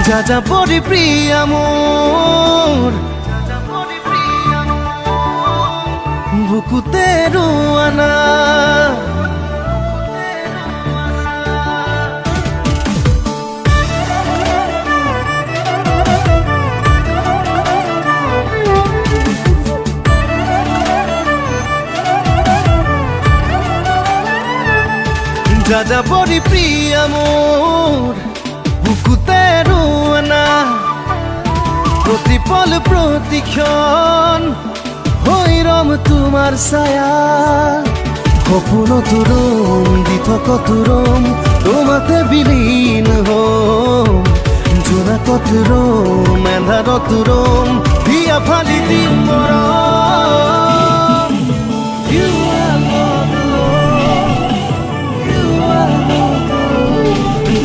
যাযাবৰী প্ৰিয়া মোৰ বুকুতে ৰোৱানা যাযাবৰী প্ৰিয়া মোৰ বুকুতে ৰোৱানা প্ৰতিপল প্ৰতিক্ষণ হৈ ৰম তোমাৰ ছায়া সপোনত ৰম দি থকত ৰম তোমাতে বিলীন হম জোনাকত ৰম এন্ধাৰত ৰম বিয়া ফালি দিম মৰম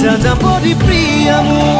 যাযাবৰী প্ৰিয়া মোৰ